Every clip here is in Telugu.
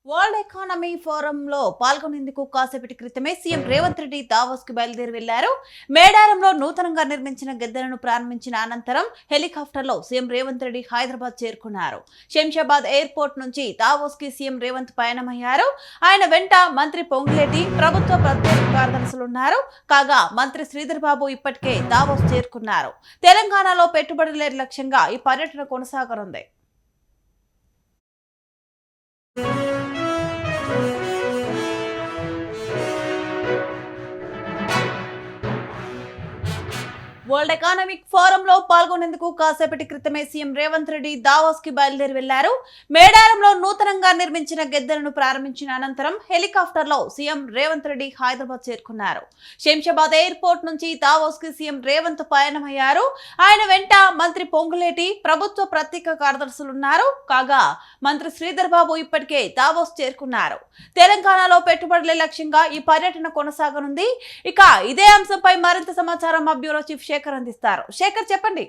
వరల్డ్ ఎకానమీ ఫోరంలో పాల్గొనేందుకు కాసేపటి క్రితమే సీఎం రేవంత్ రెడ్డి దావోస్ కు బయలుదేరి వెళ్లారు. మేడారంలో నూతనంగా నిర్మించిన గద్దెలను ప్రారంభించిన అనంతరం హెలికాప్టర్లో సీఎం రేవంత్ రెడ్డి హైదరాబాద్ చేరుకున్నారు. శంషాబాద్ ఎయిర్పోర్ట్ నుంచి దావోస్ కి సీఎం రేవంత్ పయనమయ్యారు. ఆయన వెంట మంత్రి పొంగులేటి, ప్రభుత్వ ప్రత్యేక కార్యదర్శులున్నారు. కాగా మంత్రి శ్రీధర్ బాబు ఇప్పటికే దావోస్ చేరుకున్నారు. తెలంగాణలో పెట్టుబడుల లక్ష్యంగా ఈ పర్యటన కొనసాగనుంది. వరల్డ్ ఎకానమిక్ ఫోరంలో పాల్గొనేందుకు కాసేపటి క్రితమే సీఎం రేవంత్ రెడ్డి దావోస్ కి బయలుదేరి వెళ్లారు. మేడారంలో నూతనంగా నిర్మించిన గద్దెలను ప్రారంభించిన అనంతరం హెలికాప్టర్లో సీఎం రేవంత్ రెడ్డి హైదరాబాద్ చేరుకున్నారు. శంషాబాద్ ఎయిర్పోర్ట్ నుంచి దావోస్ కి సీఎం రేవంత్ పయనమయ్యారు. ఆయన వెంట మంత్రి పొంగులేటి, ప్రభుత్వ ప్రత్యేక కార్యదర్శులున్నారు. కాగా మంత్రి శ్రీధర్ బాబు ఇప్పటికే దావోస్ చేరుకున్నారు. తెలంగాణలో పెట్టుబడుల లక్ష్యంగా ఈ పర్యటన కొనసాగనుంది. ఇక ఇదే అంశంపై మరింత సమాచారం మా బ్యూరో చీఫ్ శేఖర్ అందిస్తారు. శేఖర్, చెప్పండి.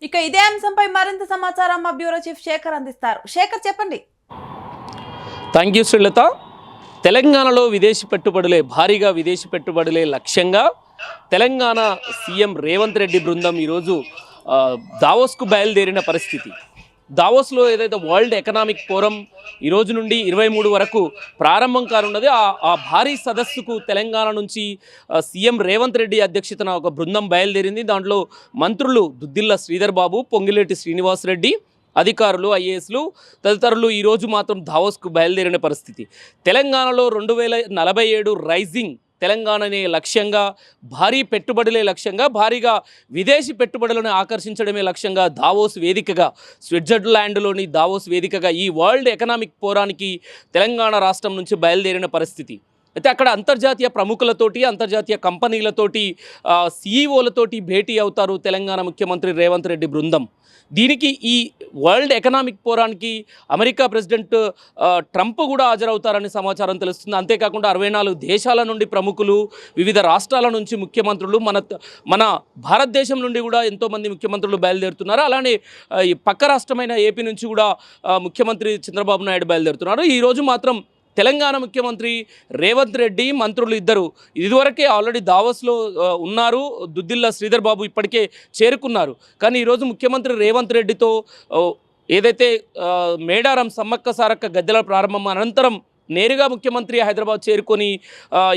ఇక ఇదే అంశంపై మరింత సమాచారం మా బ్యూరో చీఫ్ శేఖర్ అందిస్తారు. శేఖర్, చెప్పండి. Thank you Srilatha. తెలంగాణలో భారీగా విదేశీ పెట్టుబడులే లక్ష్యంగా తెలంగాణ సీఎం రేవంత్ రెడ్డి బృందం ఈరోజు దావోస్కు బయలుదేరిన పరిస్థితి. దావోస్లో ఏదైతే వరల్డ్ ఎకనామిక్ ఫోరం ఈరోజు నుండి 23 వరకు ప్రారంభం కానున్నది. ఆ భారీ సదస్సుకు తెలంగాణ నుంచి సీఎం రేవంత్ రెడ్డి అధ్యక్షతన ఒక బృందం బయలుదేరింది. దాంట్లో మంత్రులు దుద్దిల్ల శ్రీధర్ బాబు, పొంగిలేటి శ్రీనివాసరెడ్డి, అధికారులు, ఐఏఎస్లు తదితరులు ఈరోజు మాత్రం దావోస్కు బయలుదేరిన పరిస్థితి. తెలంగాణలో 2047 రైజింగ్ తెలంగాణనే లక్ష్యంగా, భారీ పెట్టుబడులే లక్ష్యంగా, భారీగా విదేశీ పెట్టుబడులను ఆకర్షించడమే లక్ష్యంగా దావోస్ వేదికగా, స్విట్జర్లాండ్లోని దావోస్ వేదికగా ఈ వరల్డ్ ఎకనామిక్ ఫోరానికి తెలంగాణ రాష్ట్రం నుంచి బయలుదేరిన పరిస్థితి. అయితే అక్కడ అంతర్జాతీయ ప్రముఖులతోటి, అంతర్జాతీయ కంపెనీలతోటి, సీఈఓలతోటి భేటీ అవుతారు తెలంగాణ ముఖ్యమంత్రి రేవంత్ రెడ్డి బృందం. దీనికి ఈ వరల్డ్ ఎకనామిక్ ఫోరానికి అమెరికా ప్రెసిడెంట్ ట్రంప్ కూడా హాజరవుతారని సమాచారం తెలుస్తుంది. అంతేకాకుండా 64 దేశాల నుండి ప్రముఖులు, వివిధ రాష్ట్రాల నుంచి ముఖ్యమంత్రులు, మన భారతదేశం నుండి కూడా ఎంతోమంది ముఖ్యమంత్రులు బయలుదేరుతున్నారు. అలానే ఈ పక్క రాష్ట్రమైన ఏపీ నుంచి కూడా ముఖ్యమంత్రి చంద్రబాబు నాయుడు బయలుదేరుతున్నారు. ఈరోజు మాత్రం తెలంగాణ ముఖ్యమంత్రి రేవంత్ రెడ్డి, మంత్రులు ఇద్దరు ఇదివరకే ఆల్రెడీ దావోస్లో ఉన్నారు. దుద్దిల్ల శ్రీధర్ బాబు ఇప్పటికే చేరుకున్నారు. కానీ ఈరోజు ముఖ్యమంత్రి రేవంత్ రెడ్డితో ఏదైతే మేడారం సమ్మక్క సారక్క గద్దెల ప్రారంభం అనంతరం నేరుగా ముఖ్యమంత్రి హైదరాబాద్ చేరుకొని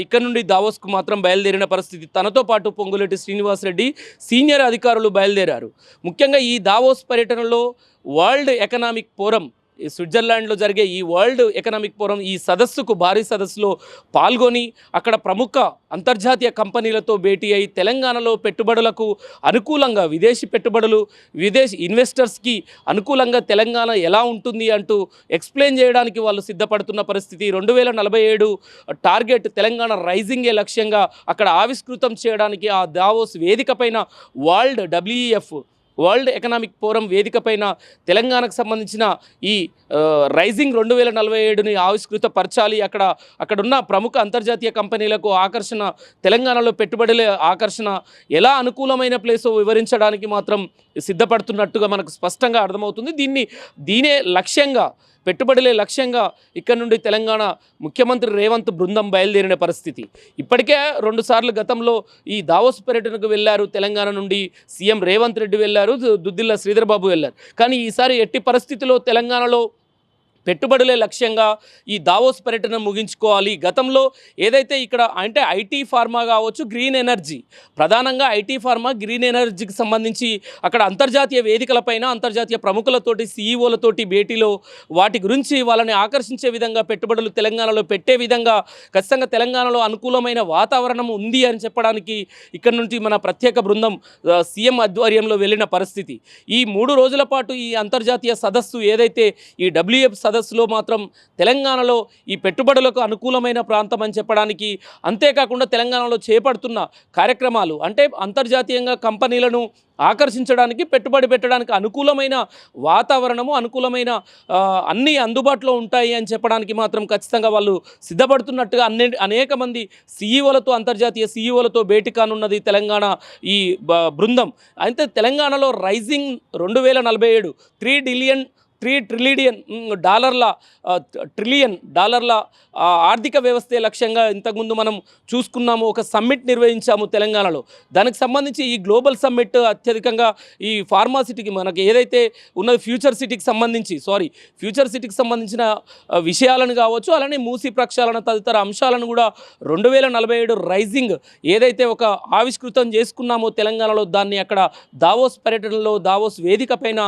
ఇక్కడ నుండి దావోస్కు మాత్రం బయలుదేరిన పరిస్థితి. తనతో పాటు పొంగులేటి శ్రీనివాసరెడ్డి, సీనియర్ అధికారులు బయలుదేరారు. ముఖ్యంగా ఈ దావోస్ పర్యటనలో వరల్డ్ ఎకనామిక్ ఫోరం, స్విట్జర్లాండ్లో జరిగే ఈ వరల్డ్ ఎకనామిక్ ఫోరం ఈ సదస్సుకు, భారీ సదస్సులో పాల్గొని అక్కడ ప్రముఖ అంతర్జాతీయ కంపెనీలతో భేటీ అయి తెలంగాణలో పెట్టుబడులకు అనుకూలంగా, విదేశీ పెట్టుబడులు, విదేశీ ఇన్వెస్టర్స్కి అనుకూలంగా తెలంగాణ ఎలా ఉంటుంది అంటూ ఎక్స్ప్లెయిన్ చేయడానికి వాళ్ళు సిద్ధపడుతున్న పరిస్థితి. 2047 టార్గెట్ తెలంగాణ రైజింగే లక్ష్యంగా అక్కడ ఆవిష్కృతం చేయడానికి ఆ దావోస్ వేదిక పైన వరల్డ్ ఎకనామిక్ ఫోరం వేదిక పైన తెలంగాణకు సంబంధించిన ఈ రైజింగ్ 2047ని ఆవిష్కృతపరచాలి. అక్కడున్న ప్రముఖ అంతర్జాతీయ కంపెనీలకు ఆకర్షణ, తెలంగాణలో పెట్టుబడుల ఆకర్షణ ఎలా అనుకూలమైన ప్లేసో వివరించడానికి మాత్రం సిద్ధపడుతున్నట్టుగా మనకు స్పష్టంగా అర్థమవుతుంది. దీనే లక్ష్యంగా, పెట్టుబడులే లక్ష్యంగా ఇక్కడ నుండి తెలంగాణ ముఖ్యమంత్రి రేవంత్ బృందం బయలుదేరిన పరిస్థితి. ఇప్పటికే 2 సార్లు గతంలో ఈ దావోస్ పర్యటనకు వెళ్ళారు. తెలంగాణ నుండి సీఎం రేవంత్ రెడ్డి వెళ్ళారు. వెళ్ళారు, దుద్దిల్ల శ్రీధర్ బాబు వెళ్ళారు. కానీ ఈసారి ఎట్టి పరిస్థితుల్లో తెలంగాణలో పెట్టుబడులే లక్ష్యంగా ఈ దావోస్ పర్యటన ముగించుకోవాలి. గతంలో ఏదైతే ఇక్కడ అంటే ఐటీ ఫార్మా కావచ్చు, గ్రీన్ ఎనర్జీ, ప్రధానంగా ఐటీ ఫార్మా, గ్రీన్ ఎనర్జీకి సంబంధించి అక్కడ అంతర్జాతీయ వేదికలపైన అంతర్జాతీయ ప్రముఖులతోటి, సీఈఓలతోటి భేటీలో వాటి గురించి వాళ్ళని ఆకర్షించే విధంగా పెట్టుబడులు తెలంగాణలో పెట్టే విధంగా ఖచ్చితంగా తెలంగాణలో అనుకూలమైన వాతావరణం ఉంది అని చెప్పడానికి ఇక్కడ నుండి మన ప్రత్యేక బృందం సీఎం ఆధ్వర్యంలో వెళ్ళిన పరిస్థితి. ఈ 3 రోజుల పాటు ఈ అంతర్జాతీయ సదస్సు ఏదైతే ఈ WF సదస్సులో మాత్రం తెలంగాణలో ఈ పెట్టుబడులకు అనుకూలమైన ప్రాంతం అని చెప్పడానికి, అంతేకాకుండా తెలంగాణలో చేపడుతున్న కార్యక్రమాలు అంటే అంతర్జాతీయంగా కంపెనీలను ఆకర్షించడానికి, పెట్టుబడి పెట్టడానికి అనుకూలమైన వాతావరణము, అనుకూలమైన అన్నీ అందుబాటులో ఉంటాయి అని చెప్పడానికి మాత్రం ఖచ్చితంగా వాళ్ళు సిద్ధపడుతున్నట్టుగా అనేక మంది సీఈఓలతో, అంతర్జాతీయ సీఈఓలతో భేటీ కానున్నది తెలంగాణ ఈ బృందం. అయితే తెలంగాణలో రైజింగ్ 2047 $3 ట్రిలియన్ డాలర్ల ఆర్థిక వ్యవస్థే లక్ష్యంగా ఇంతకుముందు మనం చూసుకున్నాము. ఒక సమ్మిట్ నిర్వహించాము తెలంగాణలో. దానికి సంబంధించి ఈ గ్లోబల్ సమ్మిట్ అత్యధికంగా ఈ ఫార్మాసిటీకి మనకి ఏదైతే ఉన్నది ఫ్యూచర్ సిటీకి సంబంధించిన విషయాలను కావచ్చు, అలానే మూసి ప్రక్షాళన తదితర అంశాలను కూడా 2047 రైజింగ్ ఏదైతే ఒక ఆవిష్కృతం చేసుకున్నామో తెలంగాణలో, దాన్ని అక్కడ దావోస్ పర్యటనలో, దావోస్ వేదిక పైన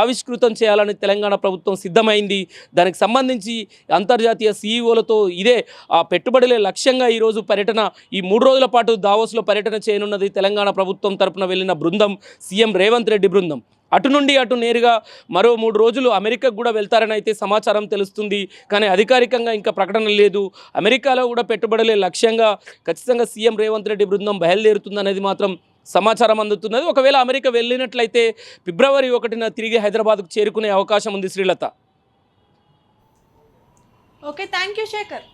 ఆవిష్కృతం చేయాలని తెలంగాణ ప్రభుత్వం సిద్ధమైంది. దానికి సంబంధించి అంతర్జాతీయ సీఈఓలతో ఇదే ఆ పెట్టుబడులే లక్ష్యంగా ఈరోజు పర్యటన, ఈ 3 రోజుల పాటు దావోస్లో పర్యటన చేయనున్నది తెలంగాణ ప్రభుత్వం తరపున వెళ్ళిన బృందం, సీఎం రేవంత్ రెడ్డి బృందం. అటు నుండి అటు నేరుగా మరో 3 రోజులు అమెరికాకు కూడా వెళ్తారని అయితే సమాచారం తెలుస్తుంది. కానీ అధికారికంగా ఇంకా ప్రకటన లేదు. అమెరికాలో కూడా పెట్టుబడులే లక్ష్యంగా ఖచ్చితంగా సీఎం రేవంత్ రెడ్డి బృందం బయలుదేరుతుందనేది మాత్రం సమాచారం అందుతున్నది. ఒకవేళ అమెరికా వెళ్ళినట్లయితే ఫిబ్రవరి 1న తిరిగి హైదరాబాద్కు చేరుకునే అవకాశం ఉంది Srilatha. Okay, thank you Shekhar.